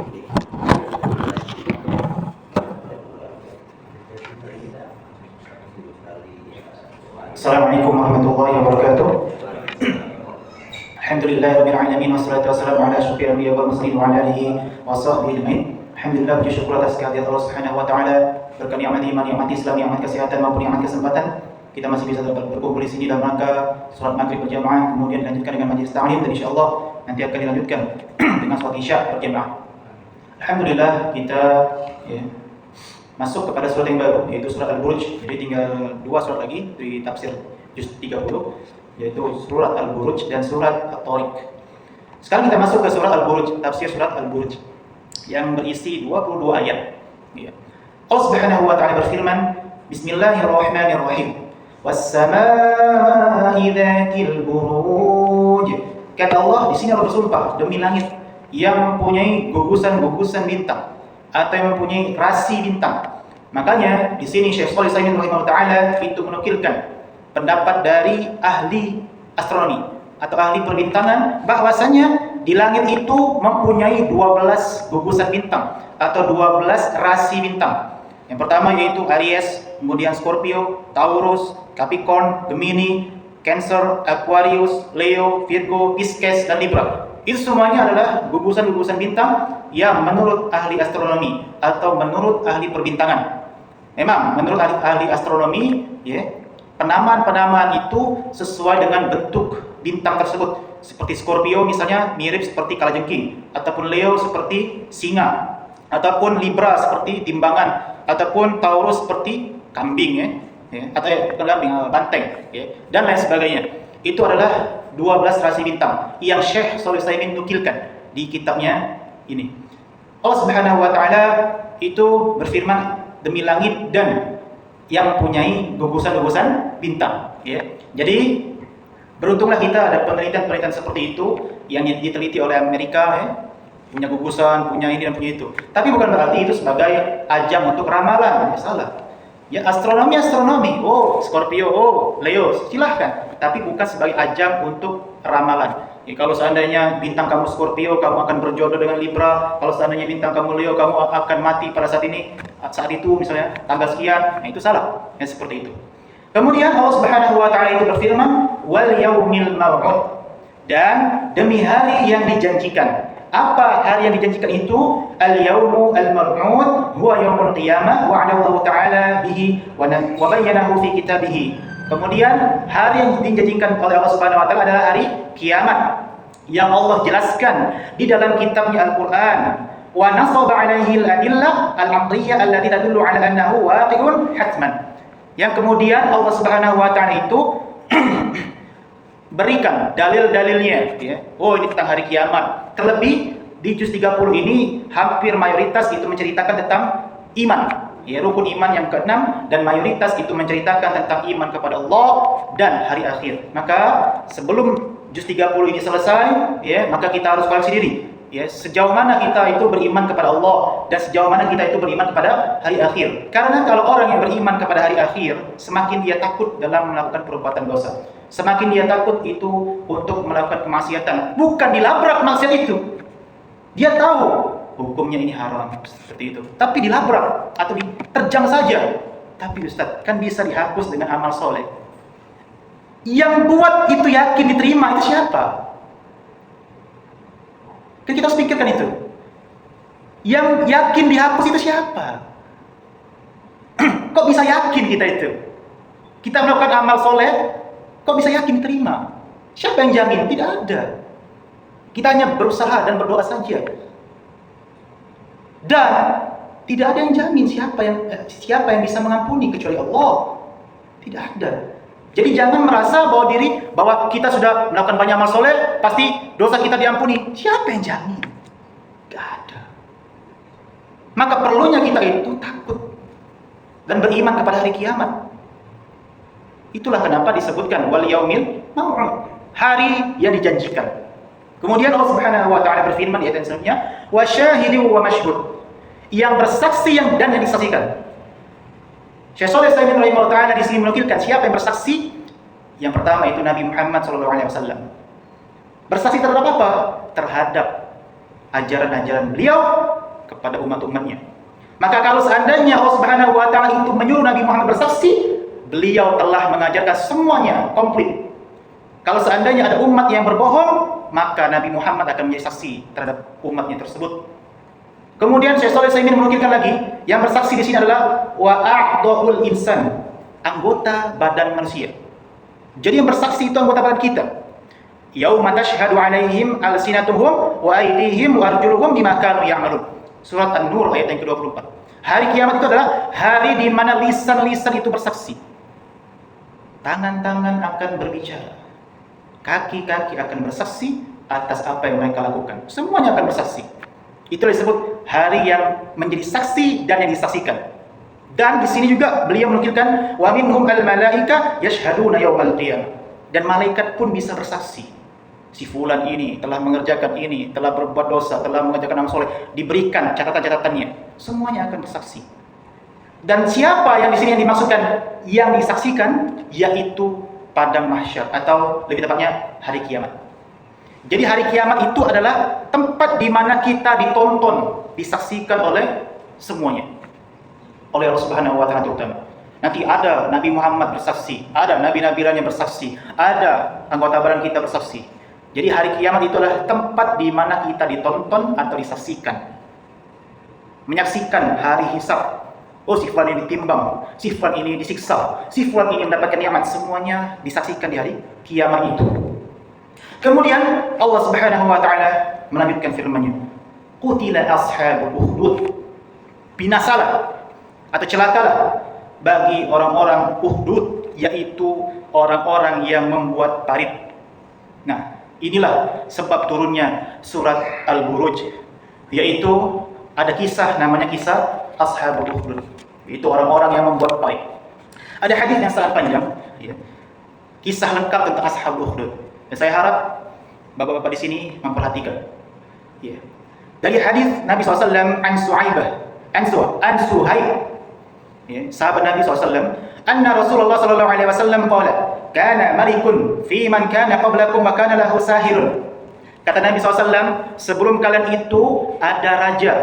Assalamualaikum warahmatullahi wabarakatuh. Alhamdulillahirabbil alamin wassalatu wassalamu ala asyrofil anbiya'i wal mursalin wa ala alihi washabbihi ajmain. Alhamdulillah, puji syukur atas kehadirat Allah Subhanahu wa taala, berkat nikmat iman, nikmat Islam, nikmat kesehatan maupun nikmat kesempatan. Kita masih bisa berkumpul di sini dalam rangka salat maghrib berjamaah, kemudian dilanjutkan dengan majelis ta'lim, dan insyaallah nanti akan dilanjutkan dengan salat isya berjamaah. Alhamdulillah, kita masuk kepada surat yang baru, yaitu surat Al-Buruj. Jadi tinggal 2 surat lagi di tafsir juz 30, yaitu surat Al-Buruj dan surat At-Tariq. Sekarang kita masuk ke surat Al-Buruj, tafsir surat Al-Buruj yang berisi 22 ayat. Allah Subhanahu wa taala berfirman, Bismillahirrahmanirrahim. Was-samaa'i dzatil buruj. Kata Allah, di sini Allah bersumpah demi langit yang mempunyai gugusan-gugusan bintang atau yang mempunyai rasi bintang. Makanya di sini Syekh Shalih Al-Utsaimin rahimahullah taala itu menukilkan pendapat dari ahli astronomi atau ahli perbintangan bahwasanya di langit itu mempunyai 12 gugusan bintang atau 12 rasi bintang. Yang pertama yaitu Aries, kemudian Scorpio, Taurus, Capricorn, Gemini, Cancer, Aquarius, Leo, Virgo, Pisces, dan Libra. Itu semuanya adalah gugusan-gugusan bintang yang menurut ahli astronomi atau menurut ahli perbintangan. Memang menurut ahli astronomi, penamaan-penamaan itu sesuai dengan bentuk bintang tersebut. Seperti Scorpio misalnya mirip seperti kalajengking, ataupun Leo seperti singa, ataupun Libra seperti timbangan, ataupun Taurus seperti kambing, atau kambing, banteng, dan lain sebagainya. Itu adalah 12 rasi bintang yang Syekh Shalih Al-Utsaimin nukilkan di kitabnya ini. Allah Subhanahu wa taala itu berfirman demi langit dan yang mempunyai gugusan-gugusan bintang, Jadi beruntunglah kita ada penelitian-penelitian seperti itu yang diteliti oleh Amerika, punya gugusan, punya ini dan punya itu. Tapi bukan berarti itu sebagai ajang untuk ramalan, salah. Ya, astronomi, oh Scorpio, oh Leo, silahkan. Tapi bukan sebagai ajang untuk ramalan. Kalau seandainya bintang kamu Scorpio, kamu akan berjodoh dengan Libra. Kalau seandainya bintang kamu Leo, kamu akan mati pada saat ini, saat itu misalnya tanggal sekian. Itu salah, seperti itu. Kemudian Allah Subhanahu wa taala itu berfirman, wal yaumil maw'ud, dan demi hari yang dijanjikan. Apa hari yang dijanjikan itu? Al-yaumu al-mar'ud huwa yaumul qiyamah wa 'ala Allah ta'ala bihi wa bayyanahu fi kitabih. Kemudian hari yang dijanjikan oleh Allah Subhanahu wa taala adalah hari kiamat yang Allah jelaskan di dalam kitabnya Al-Qur'an. Wa nasaba 'alaihi al-adillah al-'aqliyyah allati tadullu 'ala annahu waqi'un hatman. Yang kemudian Allah Subhanahu wa taala itu berikan dalil-dalilnya, Oh, ini tentang hari kiamat. Terlebih di juz 30 ini hampir mayoritas itu menceritakan tentang iman, rukun iman yang ke-6, dan mayoritas itu menceritakan tentang iman kepada Allah dan hari akhir. Maka sebelum juz 30 ini selesai, maka kita harus koreksi diri, sejauh mana kita itu beriman kepada Allah dan sejauh mana kita itu beriman kepada hari akhir. Karena kalau orang yang beriman kepada hari akhir, semakin dia takut dalam melakukan perbuatan dosa, semakin dia takut itu untuk melakukan kemaksiatan. Bukan dilabrak maksiat itu, dia tahu hukumnya ini haram seperti itu, tapi dilabrak atau diterjang saja. Tapi Ustaz, kan bisa dihapus dengan amal soleh. Yang buat itu yakin diterima itu siapa? Kan kita harus pikirkan itu. Yang yakin dihapus itu siapa? Kok bisa yakin kita itu? Kita melakukan amal soleh, kok bisa yakin diterima? Siapa yang jamin? Tidak ada. Kita hanya berusaha dan berdoa saja. Dan tidak ada yang jamin siapa yang bisa mengampuni kecuali Allah. Tidak ada. Jadi jangan merasa bahwa kita sudah melakukan banyak amal soleh, pasti dosa kita diampuni. Siapa yang jamin? Tidak ada. Maka perlunya kita itu takut dan beriman kepada hari kiamat. Itulah kenapa disebutkan wal yaumil maw'ud, hari yang dijanjikan. Kemudian Allah Subhanahu wa taala berfirman di ayat selanjutnya, wa syahidin wa masyhud, yang bersaksi dan yang disaksikan. Syekh Shalih Al-Utsaimin rahimahullah taala di sini menukilkan siapa yang bersaksi. Yang pertama itu Nabi Muhammad SAW. Bersaksi terhadap apa? Terhadap ajaran-ajaran beliau kepada umat-umatnya. Maka kalau seandainya Allah Subhanahu wa taala itu menyuruh Nabi Muhammad bersaksi, beliau telah mengajarkan semuanya komplit. Kalau seandainya ada umat yang berbohong, maka Nabi Muhammad akan menjadi saksi terhadap umatnya tersebut. Kemudian Syekh Shalih Al-Utsaimin menukilkan lagi, yang bersaksi di sini adalah wa a'dha'ul insan, anggota badan manusia. Jadi yang bersaksi itu anggota badan kita. Yauma tashhadu 'alaihim alsinatuhum wa aydihim wa arjuluhum bima kanu ya'malun. Surat An-Nur ayat yang ke-24. Hari kiamat itu adalah hari di mana lisan-lisan itu bersaksi. Tangan-tangan akan berbicara. Kaki-kaki akan bersaksi atas apa yang mereka lakukan. Semuanya akan bersaksi. Itulah disebut hari yang menjadi saksi dan yang disaksikan. Dan di sini juga beliau menukilkan wa minhum al-malaika yashhaduna yaumal qiyamah. Dan malaikat pun bisa bersaksi. Si fulan ini telah mengerjakan ini, telah berbuat dosa, telah mengerjakan amal soleh, diberikan catatan-catatannya. Semuanya akan bersaksi. Dan siapa yang di sini yang dimaksudkan yang disaksikan, yaitu padang mahsyar atau lebih tepatnya hari kiamat. Jadi hari kiamat itu adalah tempat di mana kita ditonton, disaksikan oleh semuanya. Oleh Allah Subhanahu wa taala terutama. Nanti ada Nabi Muhammad bersaksi, ada nabi-nabi lainnya bersaksi, ada anggota badan kita bersaksi. Jadi hari kiamat itu adalah tempat di mana kita ditonton atau disaksikan. Menyaksikan hari hisab. Oh, si fulan ini ditimbang, si fulan ini disiksa, si fulan ini mendapatkan nikmat, semuanya disaksikan di hari kiamat itu. Kemudian Allah Subhanahu wa taala melanjutkan firman-Nya. Qutila ashabul ukhdud. Binasalah atau celakalah bagi orang-orang Ukhdud, yaitu orang-orang yang membuat parit. Nah, inilah sebab turunnya surat Al-Buruj, yaitu ada kisah namanya kisah Ashabul Ukhdud, yaitu orang-orang yang membuat parit. Ada hadis yang sangat panjang, ya. Kisah lengkap tentang Ashabul Ukhdud. Dan saya harap bapak-bapak di sini memperhatikan. Ya. Dari hadis Nabi SAW an Suhaib, ya, sahabat Nabi SAW, anna Rasulullah SAW qala, kana malikun fi man kana qablakum wa kana lahu sahirun. Kata Nabi SAW, sebelum kalian itu ada raja.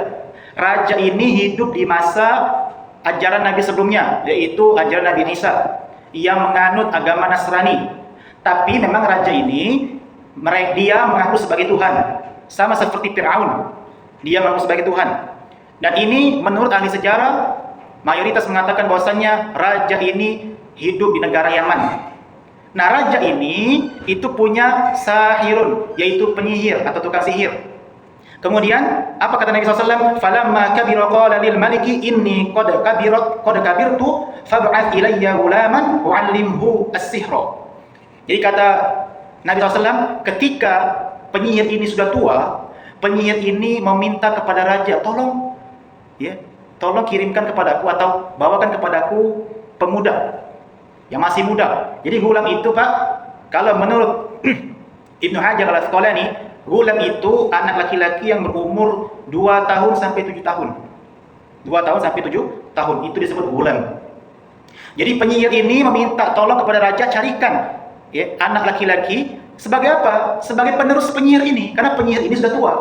Raja ini hidup di masa ajaran Nabi sebelumnya, yaitu ajaran Nabi Isa yang menganut agama Nasrani. Tapi memang raja ini dia mengaku sebagai Tuhan, sama seperti Fir'aun. Dia mengaku sebagai Tuhan. Dan ini menurut ahli sejarah, mayoritas mengatakan bahwasannya raja ini hidup di negara Yaman. Nah, raja ini itu punya sahirun, yaitu penyihir atau tukang sihir. Kemudian apa kata Nabi SAW? Falamma kabira qala lil maliki inni qad kabirtu fab'ath ilayya ghulaman u'allimhu as-sihra. Jadi kata Nabi SAW, ketika penyihir ini sudah tua, penyihir ini meminta kepada raja, tolong kirimkan kepadaku atau bawakan kepadaku pemuda yang masih muda. Jadi gulam itu, Pak, kalau menurut Ibnu Hajar Al-Asqalani, gulam itu anak laki-laki yang berumur 2 tahun sampai 7 tahun. 2 tahun sampai 7 tahun itu disebut gulam. Jadi penyihir ini meminta tolong kepada raja, carikan anak laki-laki sebagai apa? Sebagai penerus penyihir ini, karena penyihir ini sudah tua.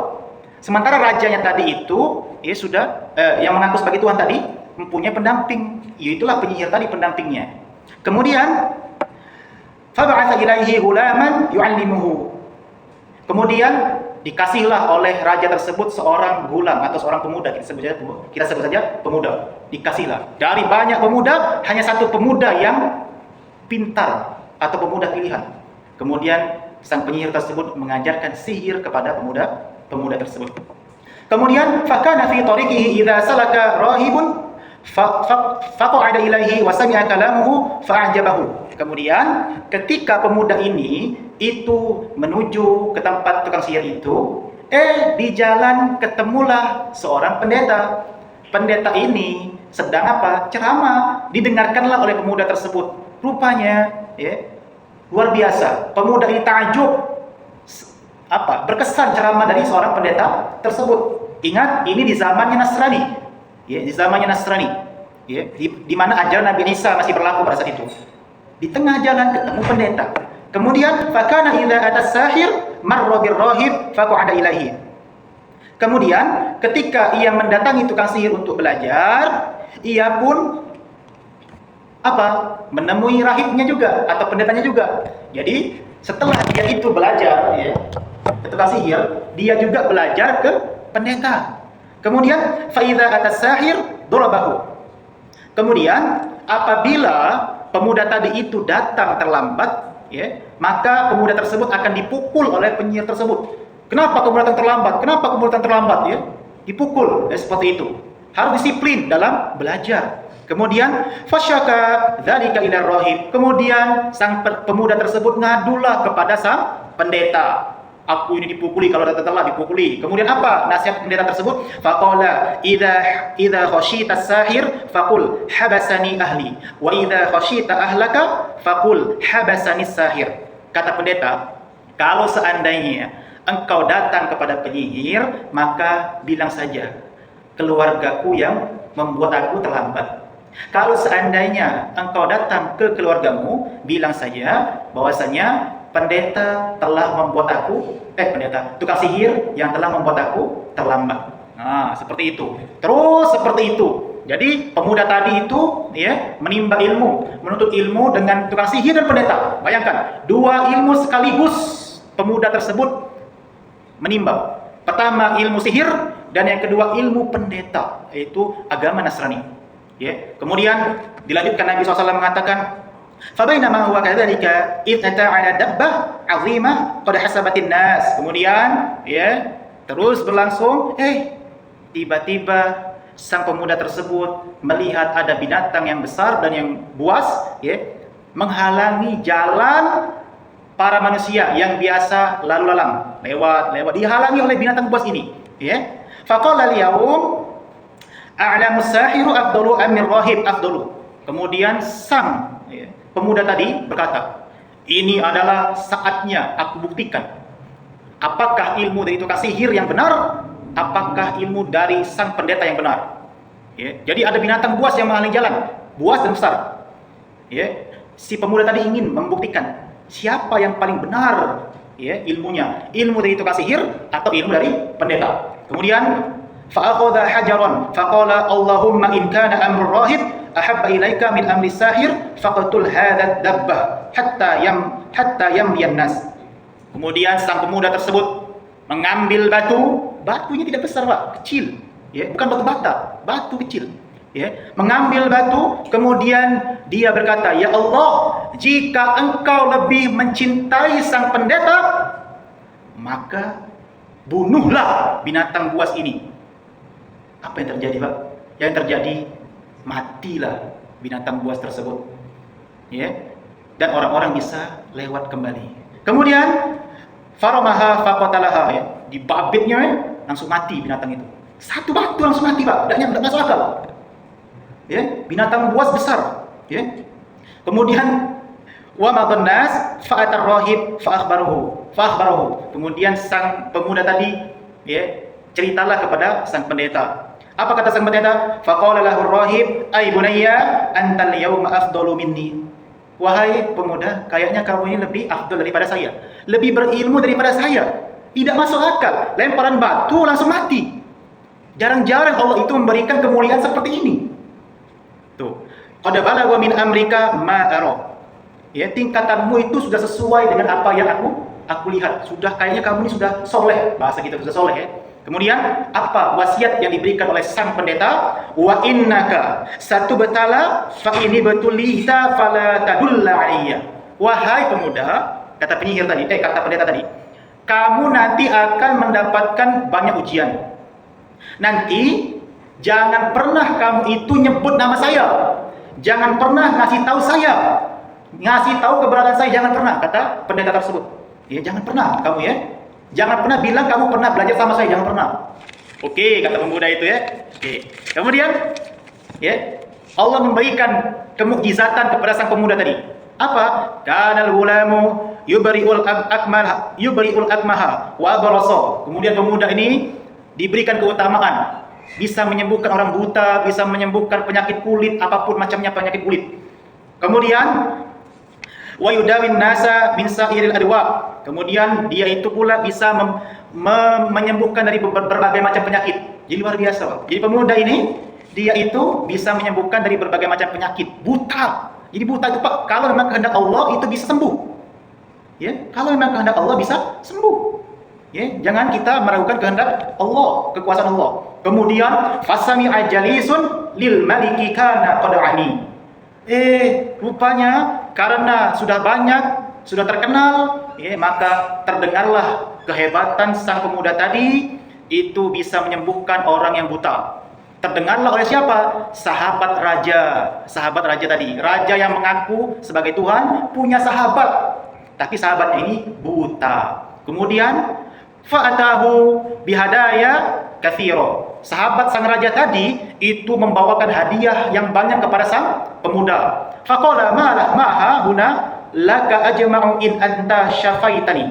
Sementara rajanya tadi itu sudah yang mengaku sebagai Tuhan tadi mempunyai pendamping, yaitulah penyihir tadi pendampingnya. Kemudian fab'atha ilaihi ghulaman yu'allimuhu. Kemudian dikasihlah oleh raja tersebut seorang gulam atau seorang pemuda, kita sebut saja pemuda. Dikasihlah dari banyak pemuda, hanya satu pemuda yang pintar atau pemuda pilihan. Kemudian sang penyihir tersebut mengajarkan sihir kepada pemuda tersebut. Kemudian fakana fi tariqihi idza salaka rahibun faqa'ada ilaihi wa sami'a kalamuhu fa'ajabahu. Kemudian ketika pemuda ini itu menuju ke tempat tukang sihir itu, di jalan ketemulah seorang pendeta. Pendeta ini sedang apa? Ceramah. Didengarkanlah oleh pemuda tersebut. Rupanya luar biasa. Pemuda ini takjub, berkesan ceramah dari seorang pendeta tersebut. Ingat, ini di zamannya Nasrani. Di zamannya Nasrani. Di mana ajaran Nabi Isa masih berlaku pada saat itu. Di tengah jalan ketemu pendeta. Kemudian fakana idza atas sahir marra bir rahib faqa'ada ilaihi. Kemudian ketika ia mendatangi tukang sihir untuk belajar, ia pun menemui rahibnya juga atau pendetanya juga. Jadi setelah dia itu belajar ya, ke tukang sihir, dia juga belajar ke pendeta. Kemudian faidza atas sahir durabahu. Kemudian apabila pemuda tadi itu datang terlambat, ya, maka pemuda tersebut akan dipukul oleh penyihir tersebut. Kenapa kamu datang terlambat? Kenapa kamu datang terlambat? Ya, dipukul. Ya, seperti itu. Harus disiplin dalam belajar. Kemudian fasyaka dzalika ila rahib. Kemudian sang pemuda tersebut ngadulah kepada sang pendeta. Aku ini dipukuli, kalau datang telat dipukuli. Kemudian apa nasihat pendeta tersebut? Faqala idza khashita sahir faqul habasani ahli wa idza khashita ahlaka faqul habasani sahir. Kata pendeta, kalau seandainya engkau datang kepada penyihir, maka bilang saja, keluargaku yang membuat aku terlambat. Kalau seandainya engkau datang ke keluargamu, bilang saja bahwasanya pendeta telah membuat aku, tukang sihir yang telah membuat aku terlambat. Nah, seperti itu. Terus seperti itu. Jadi pemuda tadi itu ya menimba ilmu, menuntut ilmu dengan tukang sihir dan pendeta. Bayangkan, dua ilmu sekaligus pemuda tersebut menimba. Pertama ilmu sihir dan yang kedua ilmu pendeta, yaitu agama Nasrani. Ya. Kemudian dilanjutkan Nabi SAW mengatakan, "Fabainama huwa kadzalika id ata 'ala dabbah 'azimah qad hasabatin nas." Kemudian ya, terus berlangsung, tiba-tiba sang pemuda tersebut melihat ada binatang yang besar dan yang buas ya, menghalangi jalan para manusia yang biasa lalu lalang, lewat, dihalangi oleh binatang buas ini, ya. Faqala al-yawm a'lamu sahiru afdalu amir rahib afdalu. Kemudian sang pemuda tadi berkata, ini adalah saatnya aku buktikan apakah ilmu dari tukang sihir yang benar, apakah ilmu dari sang pendeta yang benar. Ya. Jadi ada binatang buas yang menghalangi jalan, buas dan besar. Ya. Si pemuda tadi ingin membuktikan siapa yang paling benar ya ilmunya, ilmu dari tukang sihir atau ilmu dari pendeta. Kemudian fa'akhadha hajaran faqala Allahumma in kana amru rahib ahabba ilaika min amri sahir faqatul hadha dabbah hatta yamliyan nas. Kemudian sang pemuda tersebut mengambil batunya tidak besar Pak, kecil ya, bukan batu bata, batu kecil. Ya, mengambil batu, kemudian dia berkata, "Ya Allah, jika engkau lebih mencintai sang pendeta, maka bunuhlah binatang buas ini." Apa yang terjadi, Pak? Yang terjadi, matilah binatang buas tersebut. Ya, dan orang-orang bisa lewat kembali. Kemudian faramaha faqatalaha, ya, dibabitnya ya, langsung mati binatang itu. Satu batu langsung mati, Pak. Tidak masuk akal. Ya, binatang buas besar, ya. Kemudian wa madhannas fa'atar rahib fa'akhbarahu. Kemudian sang pemuda tadi ya ceritalah kepada sang pendeta. Apa kata sang pendeta? Faqala lahu rahib ay bunayya antal yawma afdalu minni. Wahai pemuda, kayaknya kamu ini lebih afdal daripada saya, lebih berilmu daripada saya. Tidak masuk akal, lemparan batu langsung mati. Jarang-jarang Allah itu memberikan kemuliaan seperti ini. Tuh, qad balagha min amrika ma ara. Ya, tingkatanmu itu sudah sesuai dengan apa yang aku lihat. Sudah kayaknya kamu ini sudah soleh, bahasa kita sudah soleh ya. Kemudian apa wasiat yang diberikan oleh sang pendeta? Wa innaka satubtala fa ini betulita fala tadulla alayya. Wahai pemuda, kata penyihir tadi, kata pendeta tadi, kamu nanti akan mendapatkan banyak ujian. Nanti jangan pernah kamu itu nyebut nama saya. Jangan pernah ngasih tahu saya. Ngasih tahu keberadaan saya, jangan pernah, kata pendeta tersebut. Ya, jangan pernah kamu ya. Jangan pernah bilang kamu pernah belajar sama saya, jangan pernah. Oke, kata pemuda itu ya. Oke. Kemudian ya, Allah memberikan kemukjizatan kepada sang pemuda tadi. Apa? Kanal ghulamu yubri'ul akmaha wa abrasa. Kemudian pemuda ini diberikan keutamaan, bisa menyembuhkan orang buta, bisa menyembuhkan penyakit kulit, apapun macamnya penyakit kulit. Kemudian Wa yudawin nasa min sa'iril adwa. Kemudian dia itu pula bisa menyembuhkan dari berbagai macam penyakit. Jadi luar biasa, Pak. Jadi pemuda ini dia itu bisa menyembuhkan dari berbagai macam penyakit. Buta. Jadi buta itu, Pak, kalau memang kehendak Allah itu bisa sembuh. Ya, kalau memang kehendak Allah bisa sembuh. Ya, jangan kita meragukan kehendak Allah, kekuasaan Allah. Kemudian fasami'a jalisun lil maliki kana qad ani. Rupanya karena sudah banyak, sudah terkenal, ya, maka terdengarlah kehebatan sang pemuda tadi itu bisa menyembuhkan orang yang buta. Terdengarlah oleh siapa? Sahabat raja tadi. Raja yang mengaku sebagai Tuhan punya sahabat, tapi sahabat ini buta. Kemudian fa'atahu bihadaya katsira. Sahabat sang raja tadi itu membawakan hadiah yang banyak kepada sang pemuda. Faqala maha huna laka ajma'u in anta syafaitani.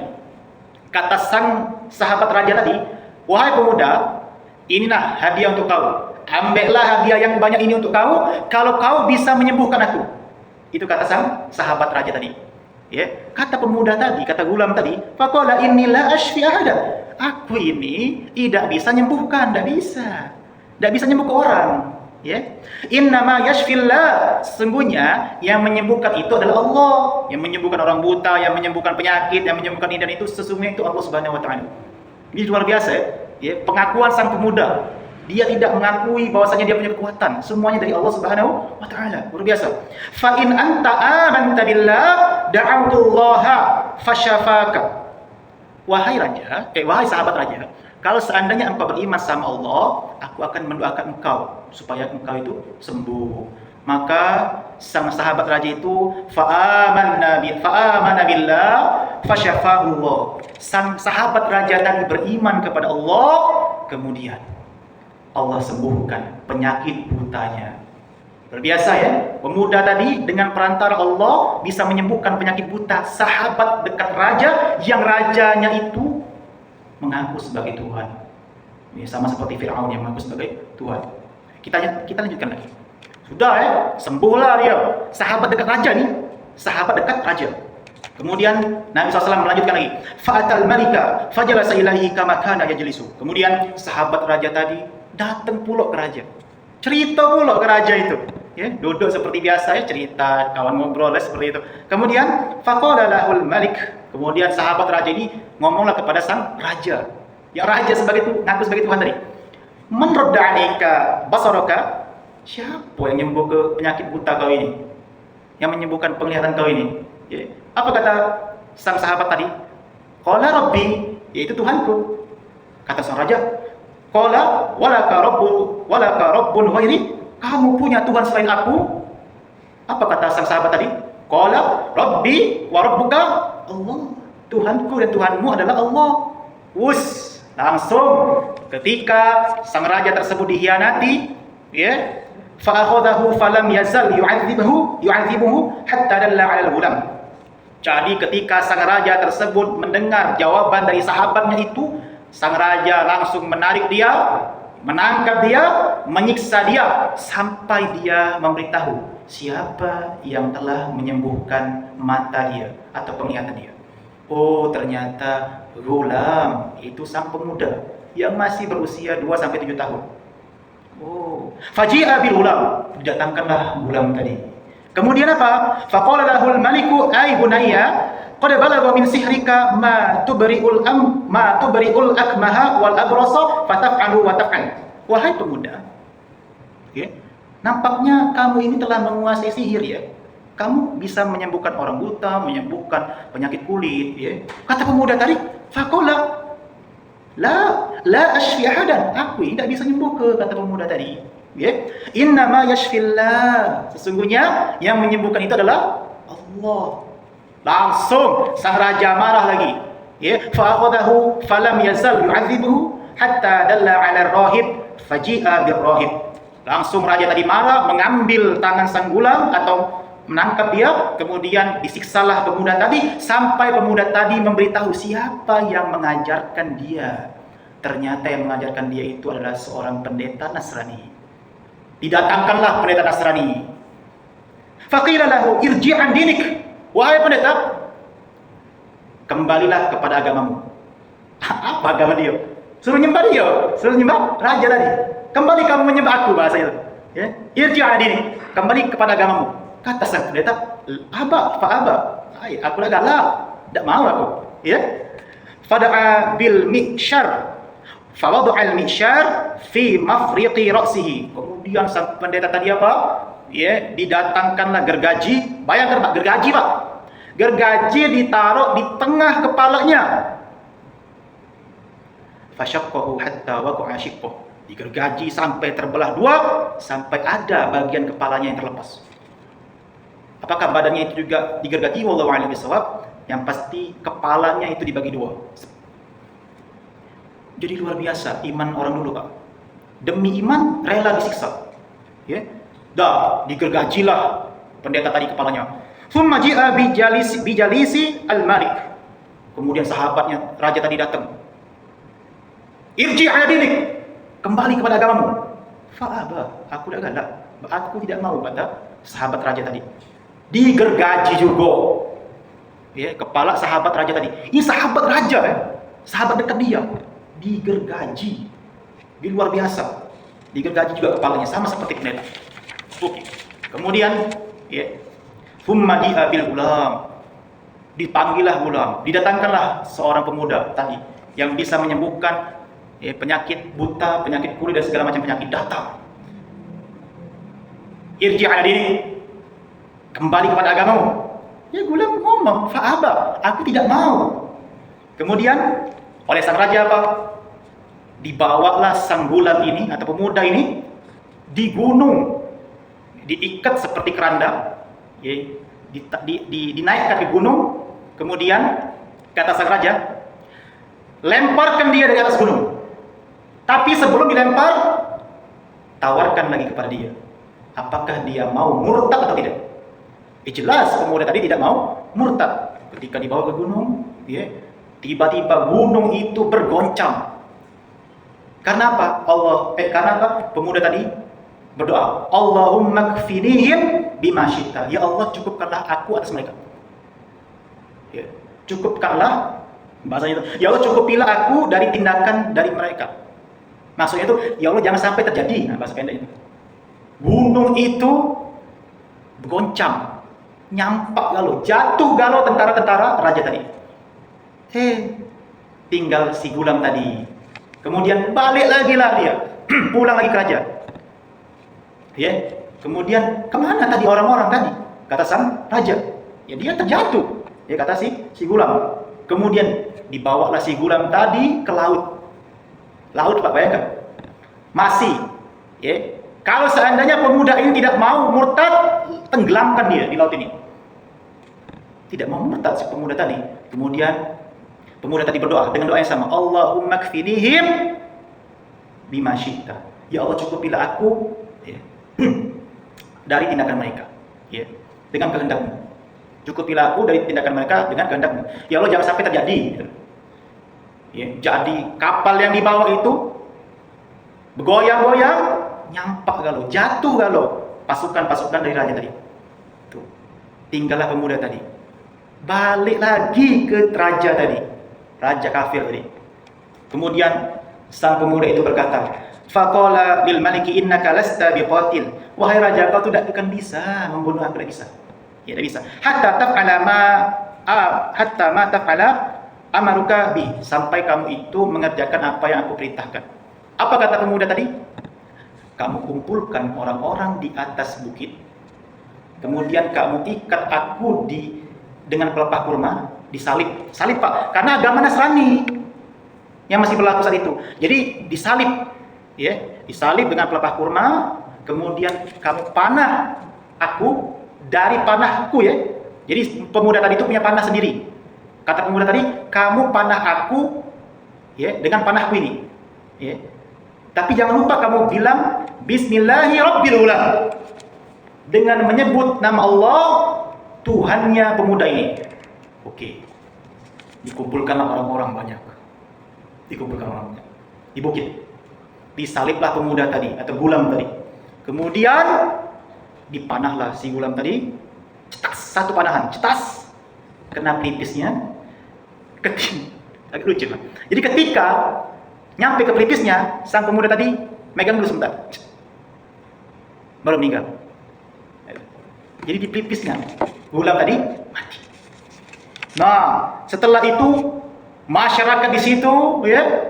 Kata sang sahabat raja tadi, wahai pemuda, inilah hadiah untuk kau. Ambillah hadiah yang banyak ini untuk kau kalau kau bisa menyembuhkan aku. Itu kata sang sahabat raja tadi. Ya, kata pemuda tadi, kata gulam tadi, faqala inni la ashfi ahada. Aku ini tidak bisa menyembuhkan, tidak bisa menyembuhkan orang. Ya, innama yashfillah. Sesungguhnya yang menyembuhkan itu adalah Allah. Yang menyembuhkan orang buta, yang menyembuhkan penyakit, yang menyembuhkan ini dan itu, sesungguhnya itu Allah Subhanahu wa taala. Ini luar biasa, ya. Pengakuan sang pemuda. Dia tidak mengakui bahwasanya dia punya kekuatan. Semuanya dari Allah Subhanahu wa taala. Luar biasa. Fa in anta amanta billah da'autullaha fasyafaka. Wahai sahabat raja, kalau seandainya engkau beriman sama Allah, aku akan mendoakan engkau supaya engkau itu sembuh. Maka sang sahabat raja itu fa'amana billah fasyafahu Allah. Sang sahabat raja tadi beriman kepada Allah, kemudian Allah sembuhkan penyakit butanya. Berbiasa, ya, pemuda tadi dengan perantara Allah bisa menyembuhkan penyakit buta sahabat dekat raja yang rajanya itu mengaku sebagai Tuhan. Ini sama seperti Fir'aun yang mengaku sebagai Tuhan. Kita lanjutkan lagi. Sudah, ya, sembuhlah dia. Sahabat dekat raja nih, sahabat dekat raja. Kemudian Nabi SAW melanjutkan lagi. Fa'atal malika fajalasa ilaihi kama kana yajlisu. Kemudian sahabat raja tadi datang pula ke raja. Cerita pula ke raja itu. Ya, duduk seperti biasa, ya, cerita, kawan ngobrol seperti itu. Kemudian faqala lahul malik. Kemudian sahabat raja ini ngomonglah kepada sang raja. Yang raja ngaku sebagai Tuhan tadi. Man radda 'alaika basaraka? Siapa yang menyembuh ke penyakit buta kau ini? Yang menyembuhkan penglihatan kau ini? Ya. Apa kata sang sahabat tadi? Qala rabbi, yaitu Tuhanku. Kata sang raja, qala walaka rabbun ghairi? Kamu punya Tuhan selain aku? Apa kata sang sahabat tadi? Qala rabbi wa rabbuka Allah. Tuhanku dan Tuhanmu adalah Allah. Langsung ketika sang raja tersebut dikhianati, ya, fa akhadahu falam yazal yu'adzibuhu hatta dalla 'ala al-ghulam. Jadi ketika sang raja tersebut mendengar jawaban dari sahabatnya itu, sang raja langsung menarik dia, menangkap dia, menyiksa dia sampai dia memberitahu siapa yang telah menyembuhkan mata dia atau penglihatan dia. Oh, ternyata ghulam itu sang pemuda yang masih berusia 2 sampai 7 tahun. Oh, faji'a bil ghulam, didatangkanlah ghulam tadi. Kemudian apa? Faqala lahul maliku ay bunayya qad balagha min sihrika ma tubri'ul akmaha wal abrasa fataf'alu wa taf'al. Wahai pemuda, ya, nampaknya kamu ini telah menguasai sihir, ya. Kamu bisa menyembuhkan orang buta, menyembuhkan penyakit kulit, ya. Kata pemuda tadi, faqala la ashfi ahadan. Aku tidak bisa menyembuhkan, kata pemuda tadi. Ya. Innama yashfillah. Sesungguhnya yang menyembuhkan itu adalah Allah. Langsung sang raja marah lagi. Ya, fa'akhadahu falam yazal yu'adzibuhu hatta dalla 'ala ar-rahib faji'a bir-rahib. Langsung raja tadi marah, mengambil tangan sang gulam atau menangkap dia, kemudian disiksalah pemuda tadi sampai pemuda tadi memberitahu siapa yang mengajarkan dia. Ternyata yang mengajarkan dia itu adalah seorang pendeta Nasrani. Didatangkanlah pendeta Nasrani. Faqila lahu irji' an dinik. wahai pendeta, kembalilah kepada agamamu. Apa agama dia? Suruh nyembah dia, suruh nyembah raja tadi. Kembali kamu menyembah aku, bahasanya. Ya, irji' adini, kembali kepada agamamu. Kata sang pendeta, aku dah galak, tidak mau aku. Ya, fada'a bil mi'syar, fawada'al mi'syar fi mafriqi ra'sihi. Kemudian sang pendeta tadi apa? Ya, didatangkanlah gergaji. Bayangkan Pak, gergaji Pak. Gergaji ditaruh di tengah kepalanya. Fasyaqqahu hatta waqa'a syiqqah. Digergaji sampai terbelah dua, sampai ada bagian kepalanya yang terlepas. Apakah badannya itu juga digergaji? Wallahu a'lam bishawab. Yang pasti kepalanya itu dibagi dua. Jadi luar biasa iman orang dulu Pak. Demi iman rela disiksa. Ya. Digergajilah pendeta tadi kepalanya. Tsumma ji'a bijalisi al-malik. Kemudian sahabatnya raja tadi datang. Irji' ala dinik, kembali kepada agamamu. Fa'aba, aku dah galak, aku tidak mau, kata sahabat raja tadi. Digergaji juga. Ya, kepala sahabat raja tadi. Ini sahabat raja ya. Sahabat dekat dia. Digergaji. Ini luar biasa. Digergaji juga kepalanya sama seperti pendeta. Oke. Kemudian ya, thumma ji'a bil gulam. Dipanggillah gulam, didatangkanlah seorang pemuda tadi yang bisa menyembuhkan penyakit buta, penyakit tuli dan segala macam penyakit. Datang. Irji' ala dini, kembali kepada agamamu. Ya, gulam ngomong, fa'aba, aku tidak mau. Kemudian oleh sang raja apa? Dibawalah sang gulam ini atau pemuda ini di gunung, diikat seperti keranda, ya, dinaikkan ke gunung. Kemudian kata sang raja, lemparkan dia dari atas gunung. Tapi sebelum dilempar, tawarkan lagi kepada dia, apakah dia mau murtad atau tidak. Jelas pemuda tadi tidak mau murtad. Ketika dibawa ke gunung, ya, tiba-tiba gunung itu bergoncang. Karena apa? Karena apa? Pemuda tadi berdoa, Allahumma kfinihim bima syi'ta. Ya Allah, cukupkanlah aku atas mereka. Ya, cukupkanlah, bahasanya itu, ya Allah, cukupilah aku dari tindakan dari mereka. Maksudnya itu, ya Allah, jangan sampai terjadi. Nah, bahasa pendek itu. Gunung itu bergoncang, nyampak galau, jatuh galau tentara-tentara raja tadi. Tinggal si gulam tadi. Kemudian balik lagi lah dia, pulang lagi ke raja. Ya, kemudian kemana tadi orang-orang tadi? Kata sang raja, ya dia terjatuh. Ya, kata si gulam. Kemudian dibawalah si gulam tadi ke laut. Laut Pak, bayangkan. Masih, ya. Kalau seandainya pemuda ini tidak mau murtad, tenggelamkan dia di laut ini. Tidak mau murtad si pemuda tadi. Kemudian pemuda tadi berdoa dengan doa yang sama. Allahumma kfinihim bima syi'ta. Ya Allah, cukupilah aku, ya, dari tindakan mereka, ya, dengan kehendakmu. Cukupilah aku dari tindakan mereka dengan kehendakmu. Ya Allah, jangan sampai terjadi. Gitu. Ya, jadi kapal yang dibawa itu bergoyang-goyang, nyampak galau, jatuh galau pasukan-pasukan dari raja tadi. Tuh. Tinggallah pemuda tadi. Balik lagi ke raja tadi. Raja kafir tadi. Kemudian sang pemuda itu berkata, faqala bil maliki innaka lasta biqatil. Wahai raja, kau tidak akan bisa membunuh aku, tidak bisa. Ya, tidak bisa. Hatta ma taf'ala amaruka bi, sampai kamu itu mengerjakan apa yang aku perintahkan. Apa kata pemuda tadi? Kamu kumpulkan orang-orang di atas bukit, kemudian kamu ikat aku dengan pelepah kurma, disalib. Salib Pak, karena agama Nasrani yang masih berlaku saat itu. Jadi disalib, ya, disalib dengan pelepah kurma, kemudian kamu panah aku dari panahku, ya. Jadi pemuda tadi itu punya panah sendiri. Kata pemuda tadi, kamu panah aku, ya, dengan panahku ini, ya. Tapi jangan lupa kamu bilang Bismillahirrahmanirrahim, dengan menyebut nama Allah, Tuhannya pemuda ini. Oke. Dikumpulkanlah orang-orang banyak. Dikumpulkan orang banyak di bukit. Disaliblah pemuda tadi atau gulam tadi. Kemudian dipanahlah si gulam tadi. Cetas, satu panahan, cetas. kena pelipisnya, agak lucu Pak. Jadi ketika nyampe ke pelipisnya, sang pemuda tadi megang dulu sebentar, baru meninggal. Jadi di pelipisnya Ghulam tadi mati. Nah, setelah itu masyarakat di situ ya,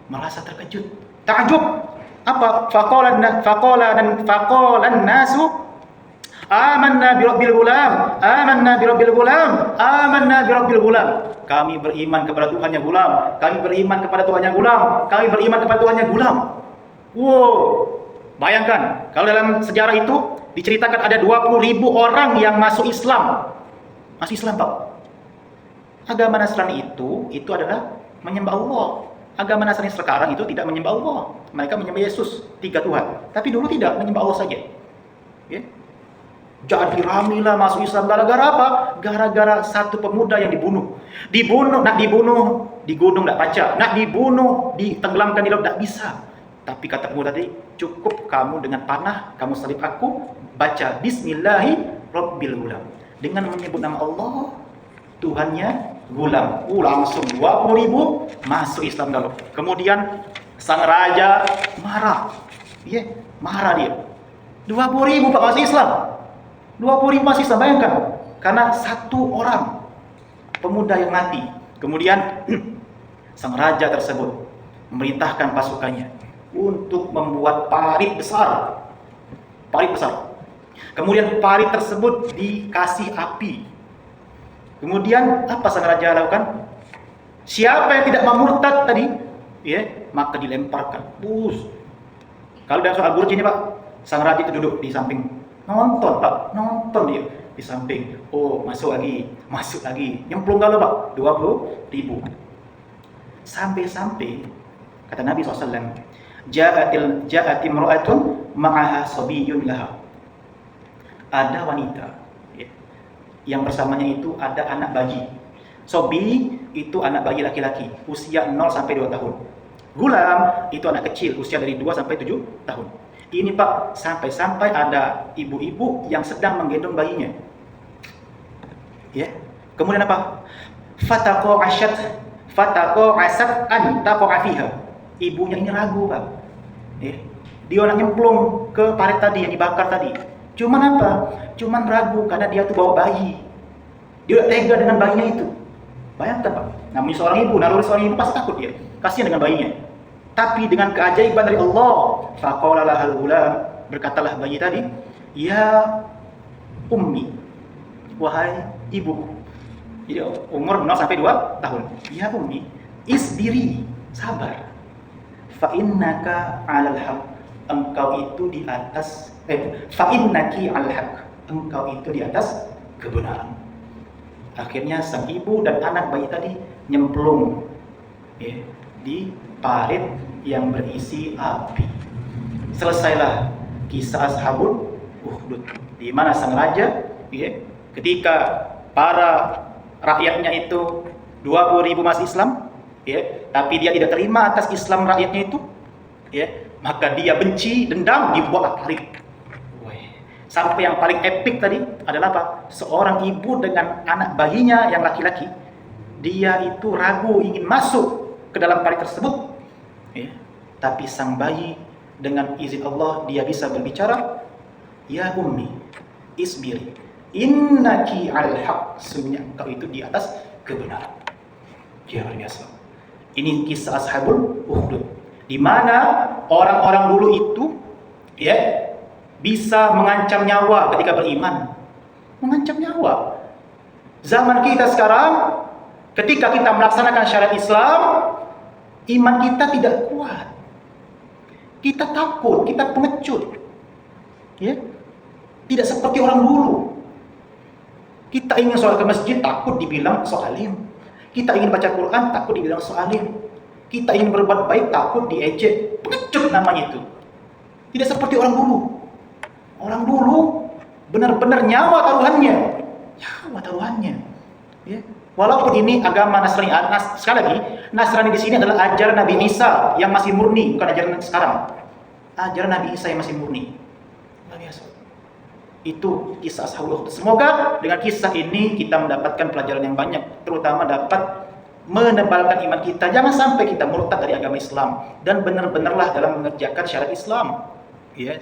merasa terkejut, takjub. Apa? Faqalan nasu amanna bi rabbil ghulam, amanna bi rabbil ghulam, amanna bi rabbil ghulam. Kami beriman kepada Tuhannya Ghulam, kami beriman kepada Tuhannya Ghulam, kami beriman kepada Tuhannya Ghulam. Wow. Bayangkan, kalau dalam sejarah itu diceritakan ada 20.000 orang yang masuk Islam. Masuk Islam, Pak. Agama Nasrani itu adalah menyembah Allah. Agama Nasrani sekarang itu tidak menyembah Allah. Mereka menyembah Yesus, 3 Tuhan. Tapi dulu tidak, menyembah Allah saja. Ya. Jadi ramilah masuk Islam gara-gara apa? Gara-gara satu pemuda yang dibunuh. Nak dibunuh di gunung tidak baca. Nak dibunuh, ditenggelamkan di laut tidak bisa. Tapi kata pemuda tadi, cukup kamu dengan panah, kamu salib aku, baca Bismillahirrabbilghulam. Dengan menyebut nama Allah, Tuhannya Ghulam. Langsung 20.000 masuk Islam dulu. Kemudian sang raja marah. Marah dia. 20.000 Pak masuk Islam. 20.000 masuk Islam, bayangkan. Karena satu orang pemuda yang mati. Kemudian sang raja tersebut memerintahkan pasukannya untuk membuat parit besar. Kemudian parit tersebut dikasih api. Kemudian apa sang raja lakukan? Siapa yang tidak mau murtad tadi, maka dilemparkan. Kalau dalam soal Burj ini Pak, sang raja itu duduk di samping, nonton Pak, nonton dia di samping. Masuk lagi, nyemplung kalau Pak, 20.000. Sampai kata Nabi SAW, ja'at imra'atun ma'aha sabiyyun laha. Ada wanita yang bersamanya itu ada anak bayi. Sobi itu anak bayi laki-laki, usia 0 sampai 2 tahun. Ghulam itu anak kecil, usia dari 2 sampai 7 tahun. Ini Pak, sampai-sampai ada ibu-ibu yang sedang menggendong bayinya. Kemudian apa? Fataqa'asat an taqa'a fiha. Ibunya ini ragu Pak. Dia nak nyemplung ke parit tadi yang dibakar tadi. Cuman apa? Cuman ragu karena dia tuh bawa bayi. Dia udah tega dengan bayinya itu. Bayangkan Pak. Namanya seorang ibu, naluri seorang ibu pasti takut dia. Kasihan dengan bayinya. Tapi dengan keajaiban dari Allah, faqala lahal ghulam, berkatalah bayi tadi, ya ummi, wahai ibu. Jadi umur 0 sampai 2 tahun. Ya ummi, isbiri, sabar. Fa innaka 'alal haq. Engkau itu di atas fa'innaki al-haq, engkau itu di atas kebenaran. Akhirnya sang ibu dan anak bayi tadi nyemplung di parit yang berisi api. Selesailah kisah Ashabul Ukhdud, di mana sang raja ketika para rakyatnya itu 20.000 masuk Islam, tapi dia tidak terima atas Islam rakyatnya itu, maka dia benci, dendam, dibuat parit. Sampai yang paling epik tadi adalah apa? Seorang ibu dengan anak bayinya yang laki-laki, dia itu ragu ingin masuk ke dalam parit tersebut, tapi sang bayi dengan izin Allah dia bisa berbicara, ya ummi, isbiri, innaki al-haq, sesungguhnya engkau itu di atas kebenaran. Luar biasa. Ini kisah Ashabul Ukhdud, di mana orang-orang dulu itu bisa mengancam nyawa ketika beriman. Mengancam nyawa. Zaman kita sekarang, ketika kita melaksanakan syariat Islam, iman kita tidak kuat. Kita takut, kita pengecut. Tidak seperti orang dulu. Kita ingin sholat ke masjid, takut dibilang so alim. Kita ingin baca Quran, takut dibilang so alim. Kita ingin berbuat baik, takut diejek. Pengecut namanya itu. Tidak seperti orang dulu. Orang dulu benar-benar nyawa taruhannya. Walaupun ini agama Nasrani, sekali lagi, Nasrani di sini adalah ajaran Nabi Isa yang masih murni, bukan ajaran sekarang. Ajaran Nabi Isa yang masih murni. Luar biasa. Itu kisah Ashabul Ukhdud. Semoga dengan kisah ini kita mendapatkan pelajaran yang banyak, terutama dapat menebalkan iman kita. Jangan sampai kita murtad dari agama Islam dan benar-benarlah dalam mengerjakan syariat Islam. Ya,